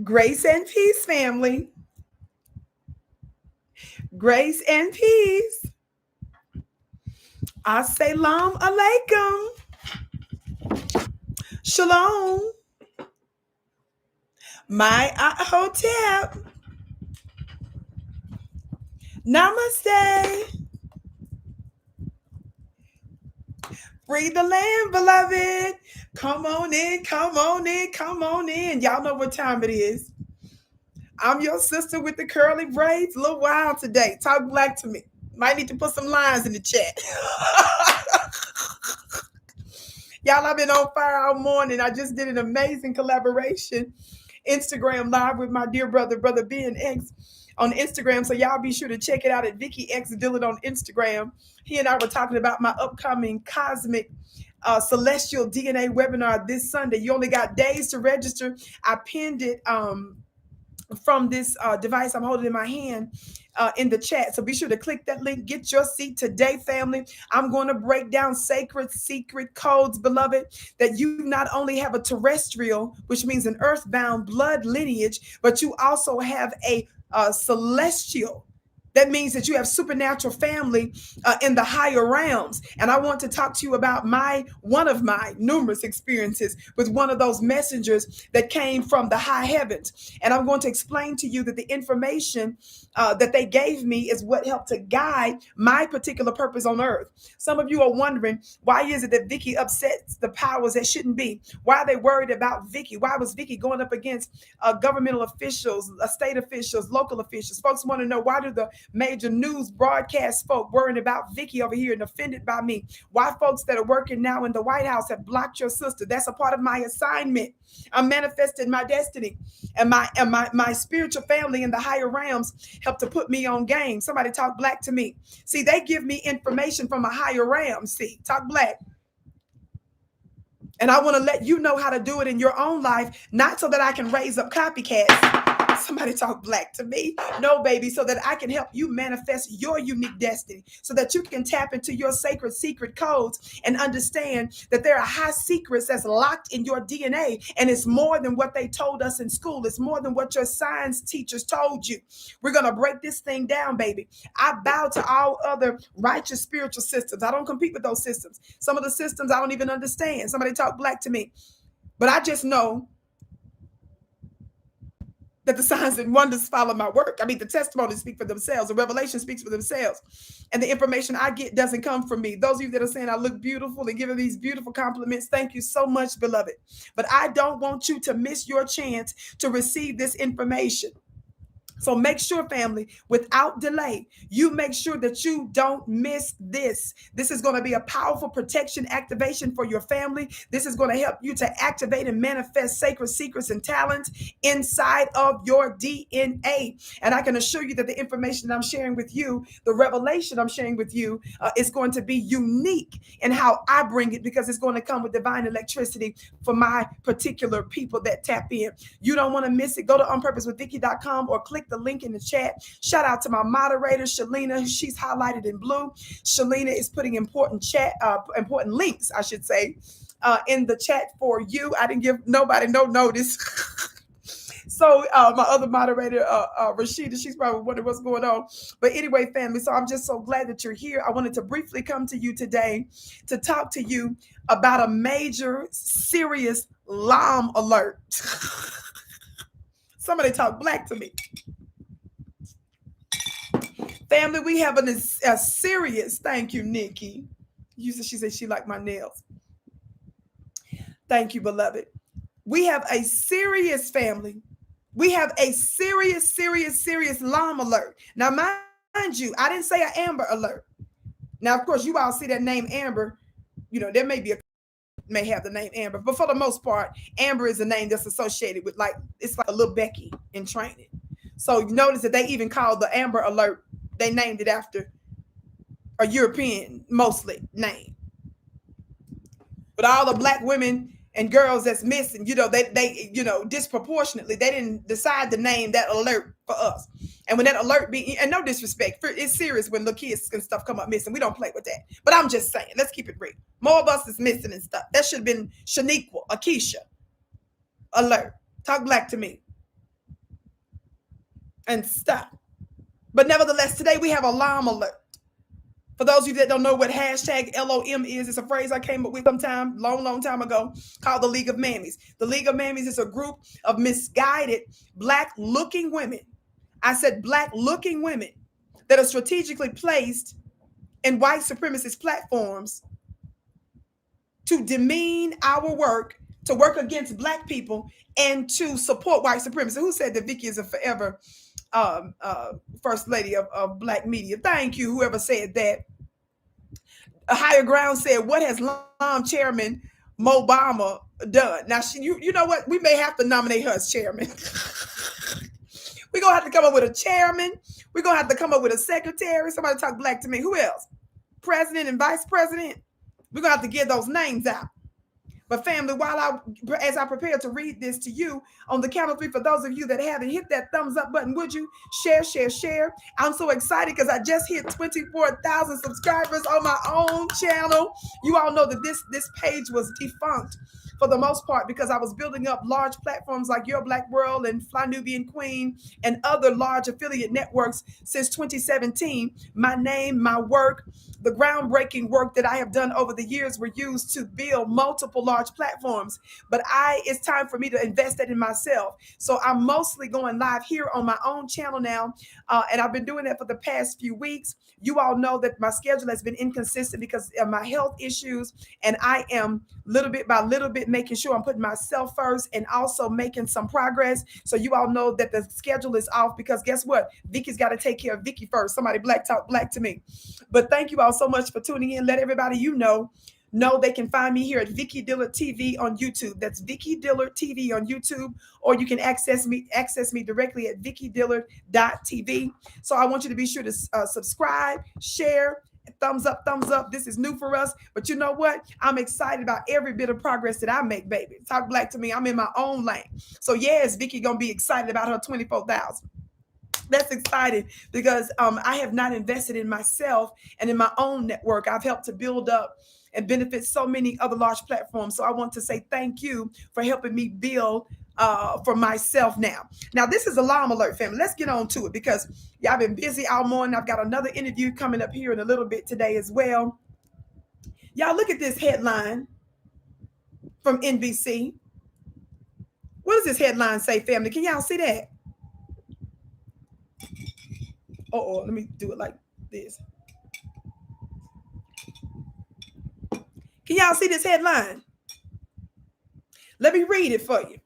Grace and peace, family. Grace and peace. Assalamu alaikum. Shalom. My hotep. Namaste. Free the land, beloved. Come on in, come on in, come on in. Y'all know what time it is. I'm your sister with the curly braids. A little wild today. Talk black to me. Might need to put some lines in the chat. Y'all, I've been on fire all morning. I just did an amazing collaboration Instagram live with my dear brother Ben X on Instagram. So y'all be sure to check it out at Vicki Dillard on Instagram. He and I were talking about my upcoming cosmic celestial DNA webinar this Sunday. You only got days to register. I pinned it from this device I'm holding in my hand in the chat. So be sure to click that link. Get your seat today, family. I'm going to break down sacred secret codes, beloved, that you not only have a terrestrial, which means an earthbound blood lineage, but you also have a celestial. That means that you have supernatural family in the higher realms. And I want to talk to you about one of my numerous experiences with one of those messengers that came from the high heavens. And I'm going to explain to you that the information that they gave me is what helped to guide my particular purpose on earth. Some of you are wondering, why is it that Vicki upsets the powers that shouldn't be? Why are they worried about Vicki? Why was Vicki going up against governmental officials, state officials, local officials? Folks want to know, why do the major news broadcast folk worrying about Vicki over here and offended by me? Why folks that are working now in the White House have blocked your sister? That's a part of my assignment. I'm manifesting my destiny, and my spiritual family in the higher realms help to put me on game. Somebody talk black to me. See, they give me information from a higher realm. See, talk black. And I want to let you know how to do it in your own life, not so that I can raise up copycats. Somebody talk black to me. No, baby, so that I can help you manifest your unique destiny, so that you can tap into your sacred secret codes and understand that there are high secrets that's locked in your DNA. And it's more than what they told us in school. It's more than what your science teachers told you. We're going to break this thing down, baby. I bow to all other righteous spiritual systems. I don't compete with those systems. Some of the systems I don't even understand. Somebody talk black to me. But I just know that the signs and wonders follow my work. I mean, the testimonies speak for themselves. The revelation speaks for themselves. And the information I get doesn't come from me. Those of you that are saying I look beautiful and giving these beautiful compliments, thank you so much, beloved. But I don't want you to miss your chance to receive this information. So make sure, family, without delay, you make sure that you don't miss this. This is going to be a powerful protection activation for your family. This is going to help you to activate and manifest sacred secrets and talents inside of your DNA. And I can assure you that the information that I'm sharing with you, the revelation I'm sharing with you, is going to be unique in how I bring it, because it's going to come with divine electricity for my particular people that tap in. You don't want to miss it. Go to onpurposewithvicki.com or click the link in the chat. Shout out to my moderator, Shalina. She's highlighted in blue. Shalina is putting important links, I should say, in the chat for you. I didn't give nobody no notice. So my other moderator, Rashida, she's probably wondering what's going on. But anyway, family, so I'm just so glad that you're here. I wanted to briefly come to you today to talk to you about a major, serious llama alert. Somebody talk black to me. Family, we have a serious, thank you, Nikki. She said she liked my nails. Thank you, beloved. We have a serious family. We have a serious llama alert. Now, mind you, I didn't say an Amber alert. Now, of course, you all see that name Amber. You know, there may have the name Amber, but for the most part, Amber is a name that's associated with, it's like a little Becky in training. So you notice that they even called the Amber alert, they named it after a European mostly name. But all the black women and girls that's missing, they disproportionately, they didn't decide to name that alert for us. And when that alert and no disrespect, it's serious when little kids and stuff come up missing. We don't play with that. But I'm just saying, let's keep it real. More of us is missing and stuff. That should have been Shaniqua, Akeisha alert. Talk black to me. and stuff. But nevertheless, today we have a alarm alert. For those of you that don't know what hashtag LOM is, it's a phrase I came up with sometime, long time ago, called the League of Mammies. The League of Mammies is a group of misguided, black-looking women. I said black-looking women that are strategically placed in white supremacist platforms to demean our work, to work against black people, and to support white supremacy. Who said that Vicki is a forever first lady of black media? Thank you, whoever said that. A Higher Ground said, what has LOM chairman Mobama done? Now, you know what? We may have to nominate her as chairman. We're going to have to come up with a chairman. We're going to have to come up with a secretary. Somebody talk black to me. Who else? President and vice president. We're going to have to get those names out. But family, as I prepare to read this to you, on the count of three, for those of you that haven't hit that thumbs up button, would you share? I'm so excited because I just hit 24,000 subscribers on my own channel. You all know that this page was defunct for the most part because I was building up large platforms like Your Black World and Fly Nubian Queen and other large affiliate networks since 2017. My name, my work, the groundbreaking work that I have done over the years were used to build multiple large platforms. But it's time for me to invest that in myself. So I'm mostly going live here on my own channel now. And I've been doing that for the past few weeks. You all know that my schedule has been inconsistent because of my health issues. And I am little bit by little bit making sure I'm putting myself first and also making some progress. So you all know that the schedule is off because guess what? Vicki's got to take care of Vicki first. Somebody black talk black to me. But thank you all so much for tuning in. Let everybody know they can find me here at Vicki Dillard TV on YouTube. That's Vicki Dillard TV on YouTube, or you can access me directly at vickidillard.tv. So I want you to be sure to subscribe, share, thumbs up. This is new for us, but you know what? I'm excited about every bit of progress that I make, baby. Talk black to me. I'm in my own lane. So yes, Vicki gonna be excited about her 24,000. That's exciting because I have not invested in myself and in my own network. I've helped to build up and benefit so many other large platforms. So I want to say thank you for helping me build for myself now. Now, this is Alarm Alert, family. Let's get on to it because y'all been busy all morning. I've got another interview coming up here in a little bit today as well. Y'all look at this headline from NBC. What does this headline say, family? Can y'all see that? Oh, let me do it like this. Can y'all see this headline? Let me read it for you.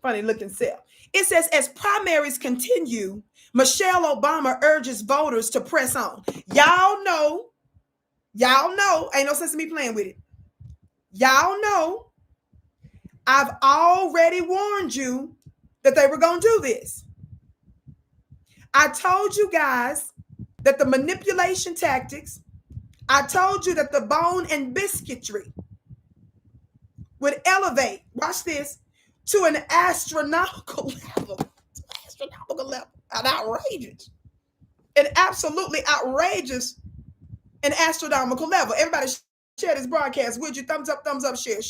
Funny looking self. It says, as primaries continue, Michelle Obama urges voters to press on. Y'all know, ain't no sense in me playing with it. Y'all know, I've already warned you that they were going to do this. I told you guys that the manipulation tactics, I told you that the bone and biscuitry would elevate, watch this, to an astronomical level. An outrageous, an absolutely outrageous, an astronomical level. Everybody share this broadcast. Would you? Thumbs up, share.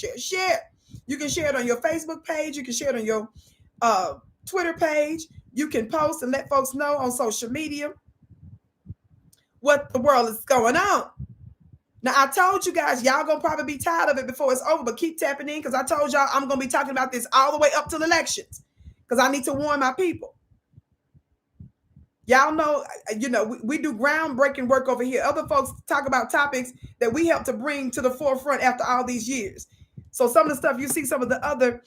You can share it on your Facebook page. You can share it on your Twitter page. You can post and let folks know on social media what the world is going on. Now, I told you guys, y'all gonna probably be tired of it before it's over, but keep tapping in because I told y'all I'm gonna be talking about this all the way up till elections because I need to warn my people. Y'all know, we do groundbreaking work over here. Other folks talk about topics that we help to bring to the forefront after all these years. So some of the stuff you see some of the other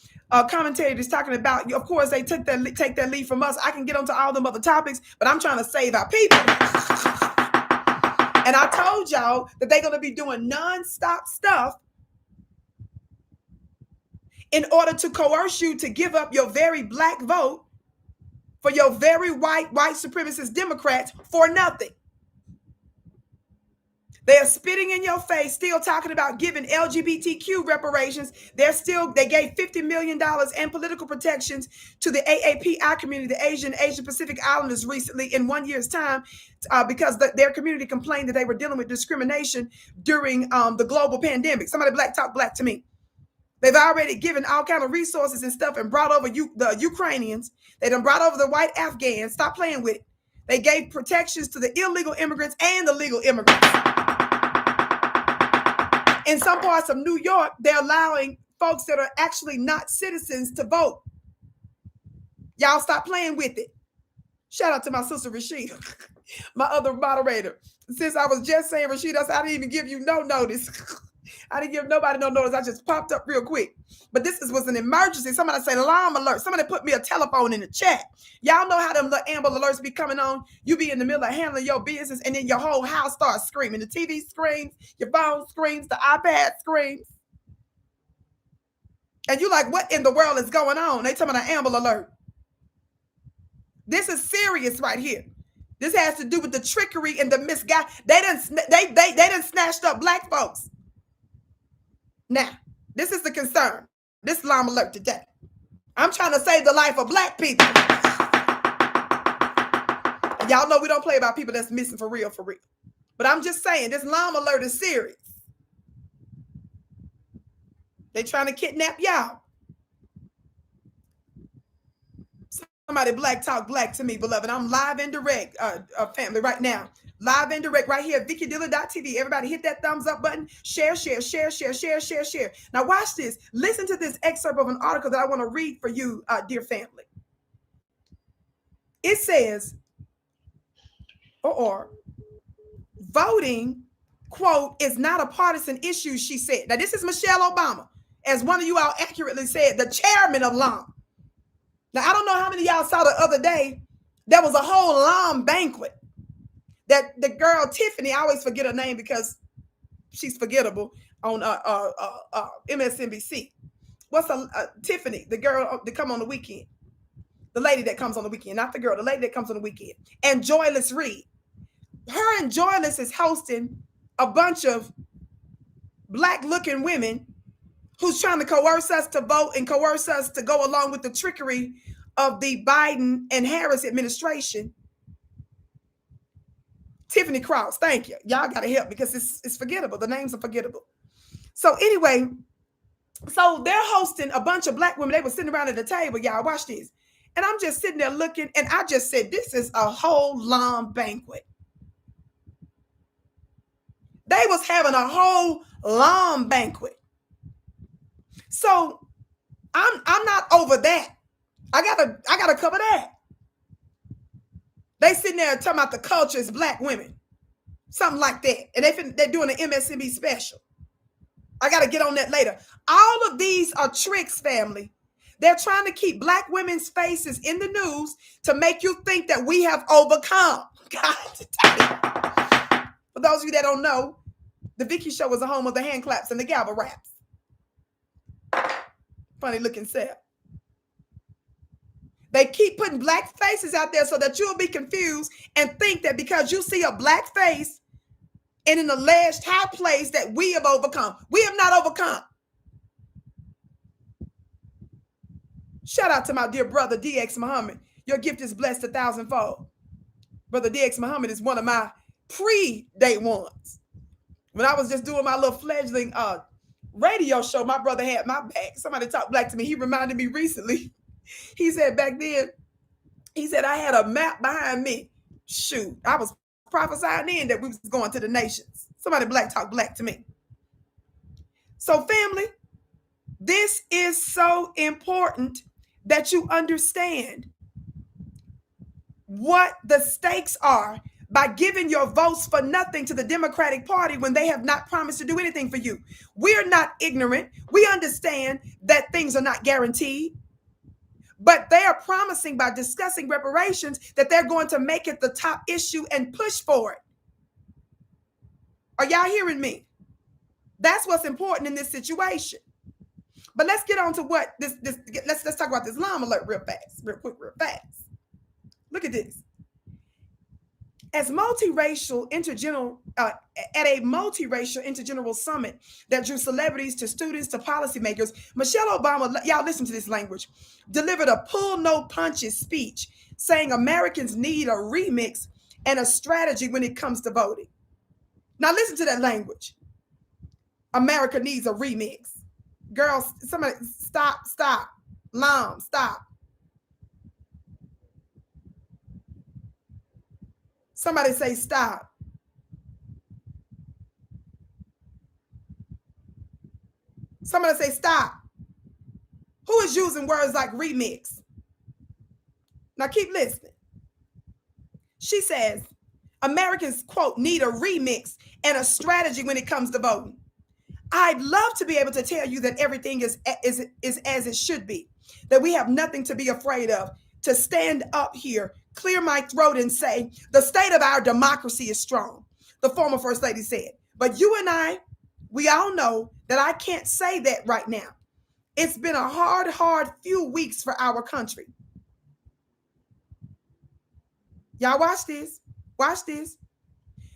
commentators talking about, of course, they take that lead from us. I can get onto all them other topics, but I'm trying to save our people. And I told y'all that they're going to be doing nonstop stuff in order to coerce you to give up your very black vote for your very white supremacist Democrats for nothing. They are spitting in your face, still talking about giving LGBTQ reparations. They gave $50 million and political protections to the AAPI community, the Asian Pacific Islanders, recently in 1 year's time because their community complained that they were dealing with discrimination during the global pandemic. Somebody black talk black to me. They've already given all kind of resources and stuff and brought over the Ukrainians. They done brought over the white Afghans. Stop playing with it. They gave protections to the illegal immigrants and the legal immigrants. In some parts of New York, they're allowing folks that are actually not citizens to vote. Y'all stop playing with it. Shout out to my sister Rashida, my other moderator. Since I was just saying Rashida, I didn't even give you no notice. I didn't give nobody no notice. I just popped up real quick. But this was an emergency. Somebody said alarm alert. Somebody put me a telephone in the chat. Y'all know how them little Amber alerts be coming on. You be in the middle of handling your business and then your whole house starts screaming. The TV screams, your phone screams, the iPad screams. And you like, what in the world is going on? They talking about an Amber alert. This is serious right here. This has to do with the trickery and the misguided. They done snatched up black folks. Now, this is the concern. This alarm alert today. I'm trying to save the life of black people. And y'all know we don't play about people that's missing for real, for real. But I'm just saying, this alarm alert is serious. They trying to kidnap y'all. Somebody black talk black to me, beloved. I'm live and direct, family, right now. Live and direct right here, VickiDillard.tv. Everybody hit that thumbs up button. Share, share, share, share, share, share, share. Now watch this. Listen to this excerpt of an article that I want to read for you, dear family. It says, or voting, quote, is not a partisan issue, she said. Now this is Michelle Obama, as one of you all accurately said, the chairman of LOM. Now, I don't know how many of y'all saw the other day, there was a whole LOM banquet that the girl Tiffany, I always forget her name because she's forgettable, on MSNBC. What's Tiffany, the girl that come on the weekend? The lady that comes on the weekend, not the girl, the lady that comes on the weekend. And Joyless Reed. Her and Joyless is hosting a bunch of black-looking women who's trying to coerce us to vote and coerce us to go along with the trickery of the Biden and Harris administration. Tiffany Cross, thank you. Y'all got to help because it's forgettable. The names are forgettable. So anyway, so they're hosting a bunch of black women. They were sitting around at the table. Y'all watch this. And I'm just sitting there looking, and I just said, this is a whole LOM banquet. They was having a whole LOM banquet. So I'm not over that. I gotta cover that. They sitting there talking about the culture is black women, something like that, and they're doing an MSNBC special. I gotta get on that later. All of these are tricks, family. They're trying to keep black women's faces in the news to make you think that we have overcome. God, for those of you that don't know, the Vicki Show was the home of the hand claps and the gavel raps. Funny looking self. They keep putting black faces out there so that you'll be confused and think that because you see a black face in an alleged high place that we have overcome. We have not overcome. Shout out to my dear brother, DX Muhammad. Your gift is blessed 1,000-fold. Brother DX Muhammad is one of my pre-day ones. When I was just doing my little fledgling radio show, my brother had my back. Somebody talked black to me. He reminded me recently. He said back then, he said, I had a map behind me. Shoot, I was prophesying then that we was going to the nations. Somebody black talk black to me. So family, this is so important that you understand what the stakes are by giving your votes for nothing to the Democratic Party when they have not promised to do anything for you. We're not ignorant. We understand that things are not guaranteed, but they are promising by discussing reparations that they're going to make it the top issue and push for it. Are y'all hearing me? That's what's important in this situation. But let's get on to what let's talk about this alarm alert real fast. Look at this. As multiracial intergeneral at a multiracial intergeneral summit that drew celebrities to students to policymakers, Michelle Obama, y'all listen to this language, delivered a pull no punches speech saying Americans need a remix and a strategy when it comes to voting. Now listen to that language. America needs a remix. Girls, somebody stop. Mom, stop. Somebody say stop. Somebody say stop. Who is using words like remix? Now keep listening. She says, Americans, quote, need a remix and a strategy when it comes to voting. I'd love to be able to tell you that everything is as it should be, that we have nothing to be afraid of, to stand up here, clear my throat and say, the state of our democracy is strong, the former First Lady said. But you and I, we all know that I can't say that right now. It's been a hard few weeks for our country. Y'all watch this. Watch this.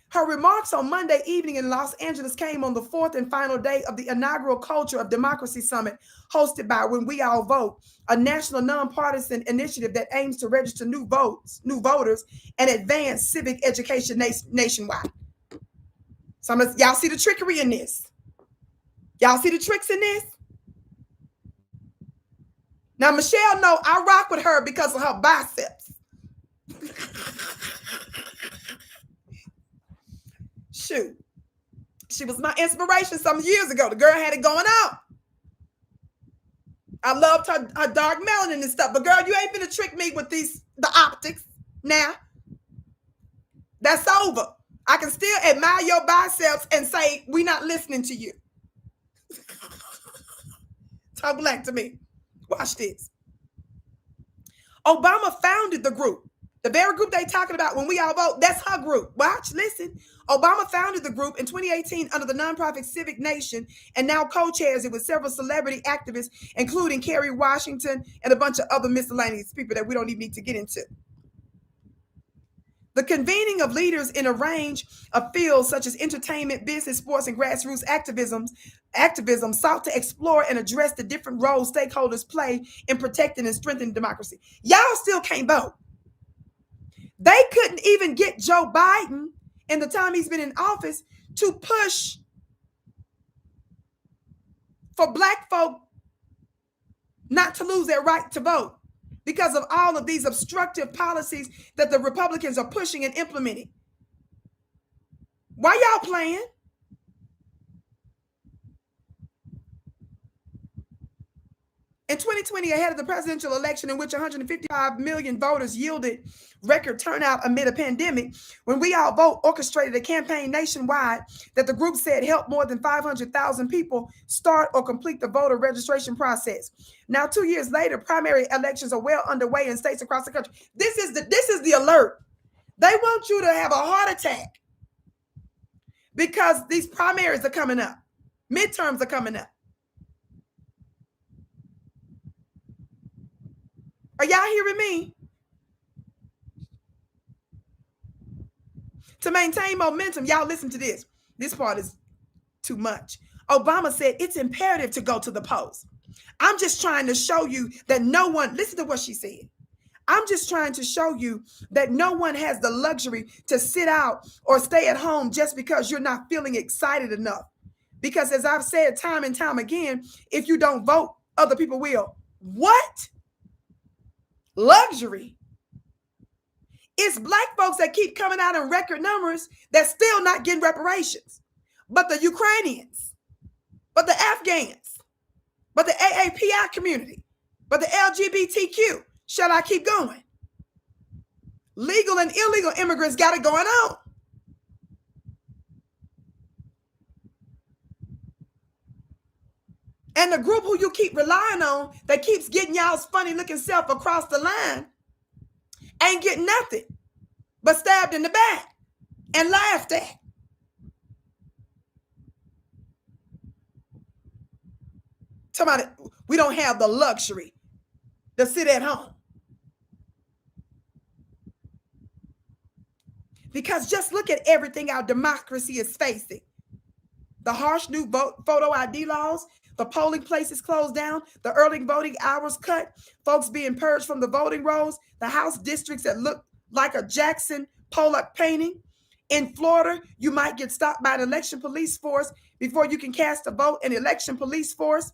Her remarks on Monday evening in Los Angeles came on the fourth and final day of the inaugural Culture of Democracy Summit hosted by When We All Vote, a national nonpartisan initiative that aims to register new voters, and advance civic education nationwide. Y'all see the trickery in this? Y'all see the tricks in this? Now, Michelle, no, I rock with her because of her biceps. Shoot. She was my inspiration some years ago. The girl had it going on. I loved her dark melanin and stuff. But girl, you ain't gonna trick me with the optics now. That's over. I can still admire your biceps and say, we're not listening to you. Talk black to me. Watch this. Obama founded the group. The very group they talking about when we all vote, that's her group. Watch, listen. Obama founded the group in 2018 under the nonprofit Civic Nation and now co-chairs it with several celebrity activists, including Kerry Washington and a bunch of other miscellaneous people that we don't even need to get into. The convening of leaders in a range of fields such as entertainment, business, sports, and grassroots activism sought to explore and address the different roles stakeholders play in protecting and strengthening democracy. Y'all still can't vote. They couldn't even get Joe Biden in the time he's been in office to push for Black folk not to lose their right to vote because of all of these obstructive policies that the Republicans are pushing and implementing. Why y'all playing? In 2020, ahead of the presidential election in which 155 million voters yielded record turnout amid a pandemic, When We All Vote orchestrated a campaign nationwide that the group said helped more than 500,000 people start or complete the voter registration process. Now, 2 years later, primary elections are well underway in states across the country. This is the alert. They want you to have a heart attack because these primaries are coming up. Midterms are coming up. Are y'all hearing me? To maintain momentum, y'all listen to this. This part is too much. Obama said it's imperative to go to the polls. I'm just trying to show you that no one, listen to what she said. I'm just trying to show you that no one has the luxury to sit out or stay at home just because you're not feeling excited enough. Because as I've said time and time again, if you don't vote, other people will. What? Luxury. It's Black folks that keep coming out in record numbers that's still not getting reparations. But the Ukrainians, but the Afghans, but the AAPI community, but the LGBTQ. Shall I keep going? Legal and illegal immigrants got it going on. And the group who you keep relying on that keeps getting y'all's funny looking self across the line ain't getting nothing but stabbed in the back and laughed at. Somebody, we don't have the luxury to sit at home. Because just look at everything our democracy is facing. The harsh new photo ID laws, the polling places closed down, the early voting hours cut, folks being purged from the voting rolls, the House districts that look like a Jackson Pollock painting. In Florida, you might get stopped by an election police force before you can cast a vote, an election police force.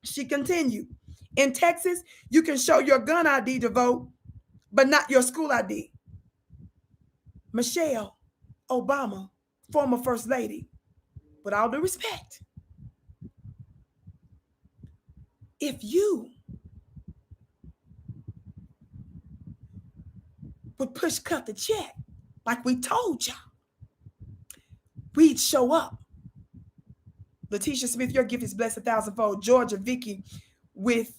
She continued, in Texas, you can show your gun ID to vote, but not your school ID. Michelle Obama, former First Lady, with all due respect, if you would push cut the check like we told y'all, we'd show up. Letitia Smith, your gift is blessed 1,000-fold. Georgia Vicki with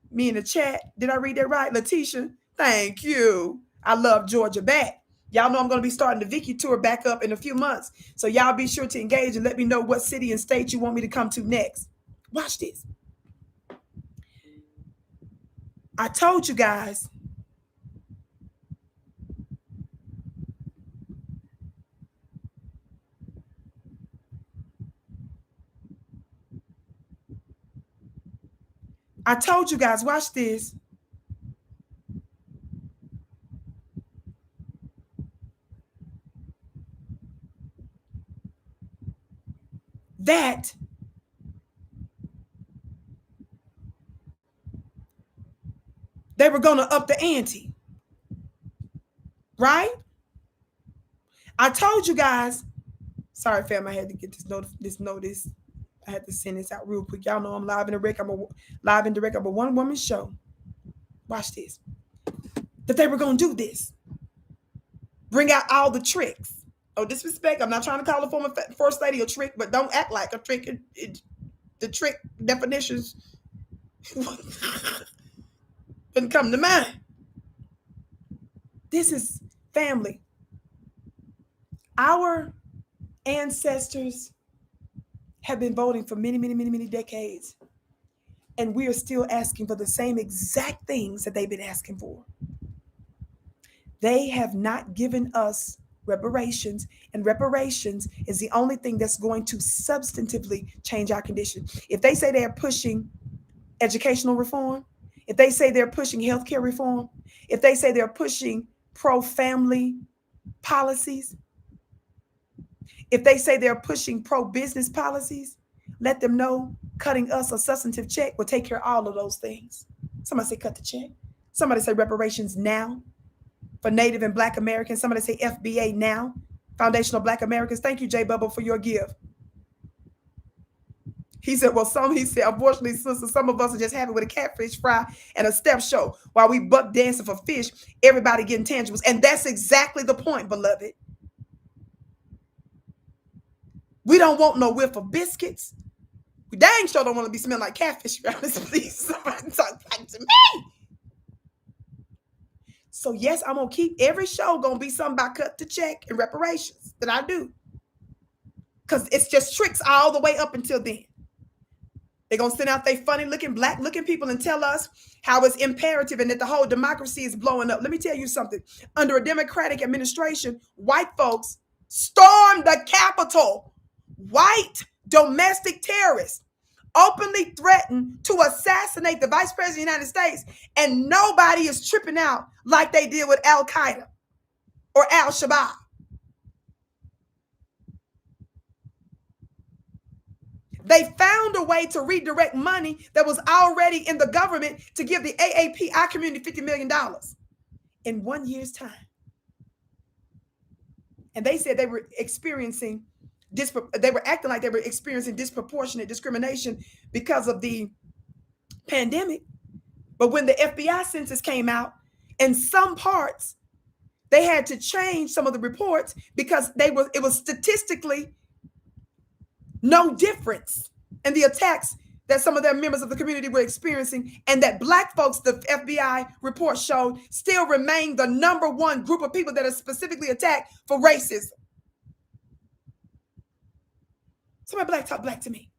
me in the chat. Did I read that right? Letitia, thank you. I love Georgia back. Y'all know I'm going to be starting the Vicki tour back up in a few months. So y'all be sure to engage and let me know what city and state you want me to come to next. Watch this. I told you guys watch this. That they were going to up the ante. Right? I told you guys. Sorry, fam, I had to get this notice. I had to send this out real quick. Y'all know I'm live in direct. I'm a one-woman show. Watch this. That they were going to do this. Bring out all the tricks. No disrespect. I'm not trying to call a former First Lady a trick, but don't act like a trick. The trick definitions didn't come to mind. This is family. Our ancestors have been voting for many, many, many, many decades. And we are still asking for the same exact things that they've been asking for. They have not given us reparations, and reparations is the only thing that's going to substantively change our condition. If they say they're pushing educational reform, if they say they're pushing healthcare reform, if they say they're pushing pro-family policies, if they say they're pushing pro-business policies, let them know cutting us a substantive check will take care of all of those things. Somebody say cut the check. Somebody say reparations now for Native and Black Americans. Somebody say FBA now, Foundational Black Americans. Thank you, J Bubba, for your gift. He said, unfortunately, sister, some of us are just happy with a catfish fry and a step show while we buck dancing for fish, everybody getting tangibles. And that's exactly the point, beloved. We don't want no whiff of biscuits. We dang sure don't want to be smelling like catfish around this. Please, somebody talk back to me. So yes, I'm going to keep every show going to be something about cut the check and reparations that I do. Because it's just tricks all the way up until then. They're going to send out their funny looking, black looking people and tell us how it's imperative and that the whole democracy is blowing up. Let me tell you something. Under a Democratic administration, white folks stormed the Capitol. White domestic terrorists openly threatened to assassinate the Vice President of the United States, and nobody is tripping out like they did with Al-Qaeda or Al-Shabaab. They found a way to redirect money that was already in the government to give the AAP, our community, $50 million in 1 year's time. And they said they were experiencing they were acting like they were experiencing disproportionate discrimination because of the pandemic. But when the FBI census came out, in some parts, they had to change some of the reports because it was statistically no difference in the attacks that some of their members of the community were experiencing, and that Black folks, the FBI report showed, still remain the #1 group of people that are specifically attacked for racism. Somebody Black talk Black to me.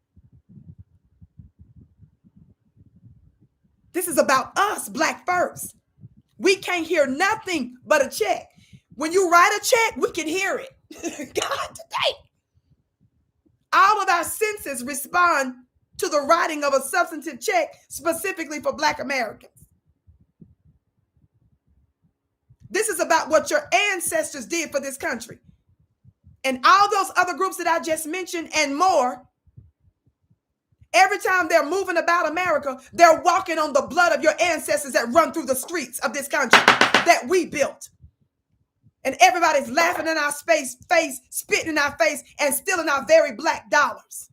This is about us, Black first. We can't hear nothing but a check. When you write a check, we can hear it. God, today. All of our senses respond to the writing of a substantive check specifically for Black Americans. This is about what your ancestors did for this country. And all those other groups that I just mentioned and more, Every time they're moving about America, they're walking on the blood of your ancestors that run through the streets of this country that we built. And everybody's laughing in our face, spitting in our face, and stealing our very black dollars.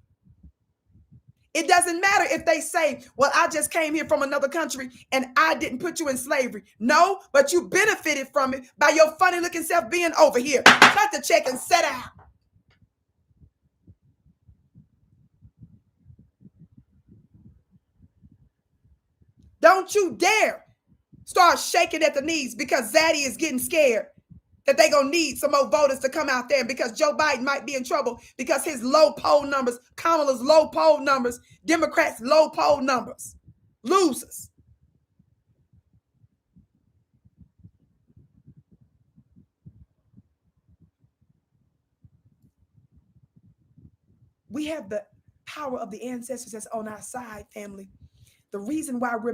It doesn't matter if they say, well, I just came here from another country and I didn't put you in slavery. No, but you benefited from it by your funny looking self being over here. Cut the check and sit down. Don't you dare start shaking at the knees because Zaddy is getting scared that they're going to need some more voters to come out there because Joe Biden might be in trouble because his low poll numbers, Kamala's low poll numbers, Democrats' low poll numbers, losers. We have the power of the ancestors that's on our side, family. The reason why we're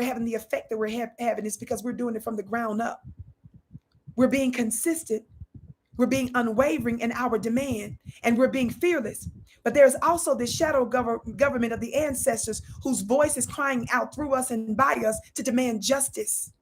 having the effect that we're having is because we're doing it from the ground up. We're being consistent. We're being unwavering in our demand, and we're being fearless. But there's also this shadow government of the ancestors whose voice is crying out through us and by us to demand justice.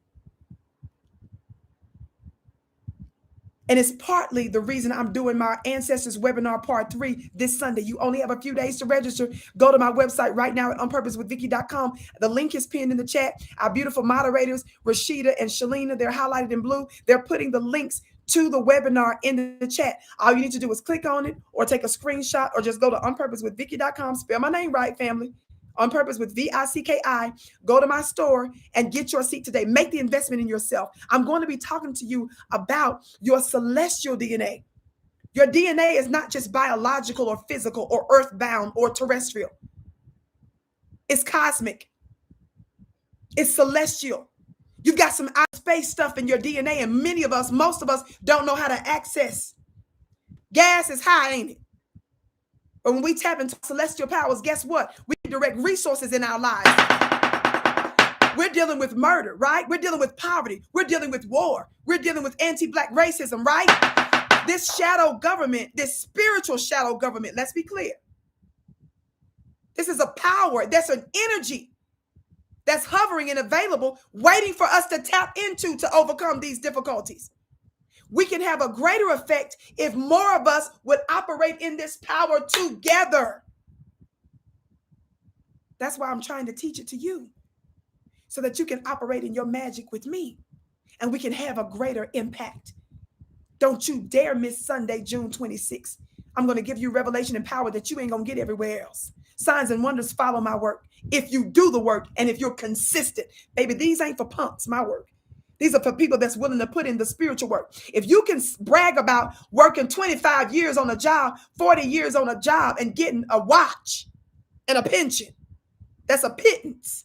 And it's partly the reason I'm doing my Ancestors Webinar Part 3 this Sunday. You only have a few days to register. Go to my website right now at onpurposewithvicki.com. The link is pinned in the chat. Our beautiful moderators, Rashida and Shalina, they're highlighted in blue. They're putting the links to the webinar in the chat. All you need to do is click on it or take a screenshot or just go to onpurposewithvicki.com. Spell my name right, family. On Purpose with VICKI. Go to my store and get your seat today. Make the investment in yourself. I'm going to be talking to you about your celestial DNA. Your DNA is not just biological or physical or earthbound or terrestrial. It's cosmic. It's celestial. You've got some outer space stuff in your DNA, and many of us, most of us, don't know how to access. Gas is high, ain't it? But when we tap into celestial powers, guess what? We direct resources in our lives. We're dealing with murder, right? We're dealing with poverty. We're dealing with war. We're dealing with anti-Black racism, right? This shadow government, this spiritual shadow government, let's be clear. This is a power, that's an energy that's hovering and available, waiting for us to tap into to overcome these difficulties. We can have a greater effect if more of us would operate in this power together. That's why I'm trying to teach it to you, so that you can operate in your magic with me and we can have a greater impact. Don't you dare miss Sunday, June 26th. I'm going to give you revelation and power that you ain't going to get everywhere else. Signs and wonders follow my work. If you do the work and if you're consistent, baby, these ain't for punks, my work. These are for people that's willing to put in the spiritual work. If you can brag about working 25 years on a job, 40 years on a job, and getting a watch and a pension, that's a pittance.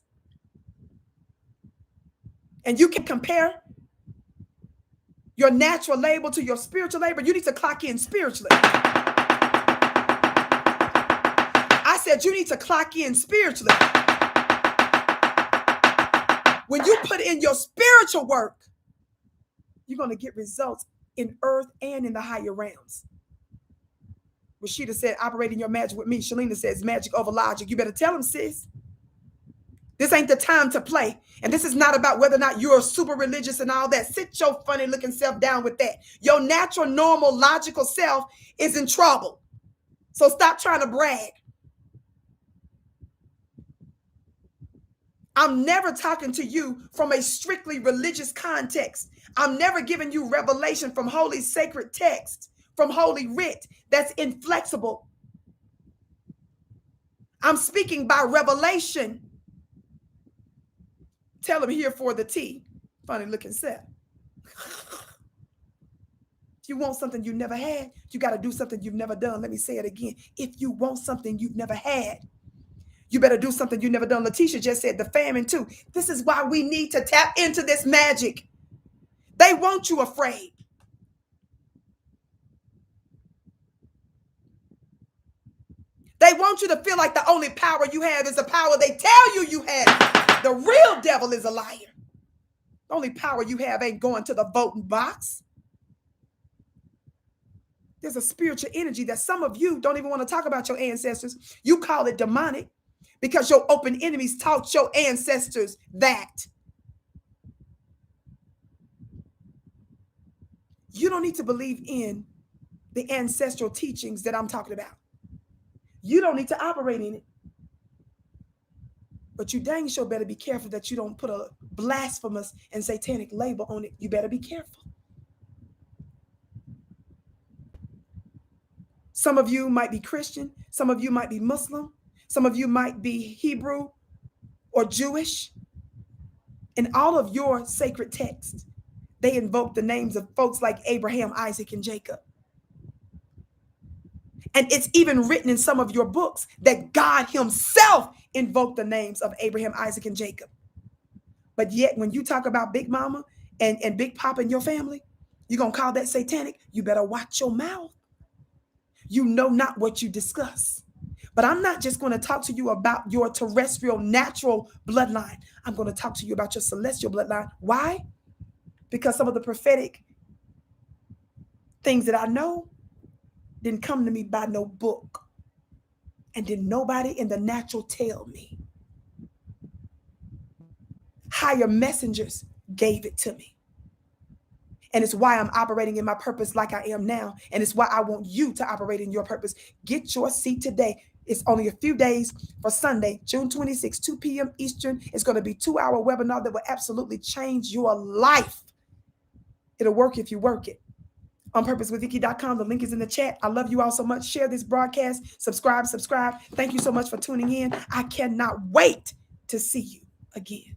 And you can compare your natural labor to your spiritual labor, you need to clock in spiritually. I said you need to clock in spiritually. When you put in your spiritual work, you're going to get results in earth and in the higher realms. Rashida said, operating your magic with me. Shalina says, magic over logic. You better tell them, sis. This ain't the time to play. And this is not about whether or not you're super religious and all that. Sit your funny looking self down with that. Your natural, normal, logical self is in trouble. So stop trying to brag. I'm never talking to you from a strictly religious context. I'm never giving you revelation from holy sacred text, from holy writ that's inflexible. I'm speaking by revelation. Tell them here for the tea. Funny looking self. If you want something you never had, you got to do something you've never done. Let me say it again. If you want something you've never had, you better do something you've never done. Letitia just said the famine too. This is why we need to tap into this magic. They want you afraid. They want you to feel like the only power you have is the power they tell you you have. The real devil is a liar. The only power you have ain't going to the voting box. There's a spiritual energy that some of you don't even want to talk about your ancestors. You call it demonic. because your open enemies taught your ancestors that. You don't need to believe in the ancestral teachings that I'm talking about. You don't need to operate in it. But you dang sure better be careful that you don't put a blasphemous and satanic label on it. You better be careful. Some of you might be Christian. Some of you might be Muslim. Some of you might be Hebrew or Jewish. In all of your sacred texts, they invoke the names of folks like Abraham, Isaac, and Jacob. And it's even written in some of your books that God himself invoked the names of Abraham, Isaac, and Jacob. But yet, when you talk about Big Mama and Big Papa in your family, you're going to call that satanic. You better watch your mouth. You know not what you discuss. But I'm not just going to talk to you about your terrestrial, natural bloodline. I'm going to talk to you about your celestial bloodline. Why? Because some of the prophetic things that I know didn't come to me by no book. And didn't nobody in the natural tell me. Higher messengers gave it to me. And it's why I'm operating in my purpose like I am now. And it's why I want you to operate in your purpose. Get your seat today. It's only a few days for Sunday, June 26, 2 p.m. Eastern. It's going to be a 2-hour webinar that will absolutely change your life. It'll work if you work it. OnPurposeWithVicki.com. The link is in the chat. I love you all so much. Share this broadcast. Subscribe. Thank you so much for tuning in. I cannot wait to see you again.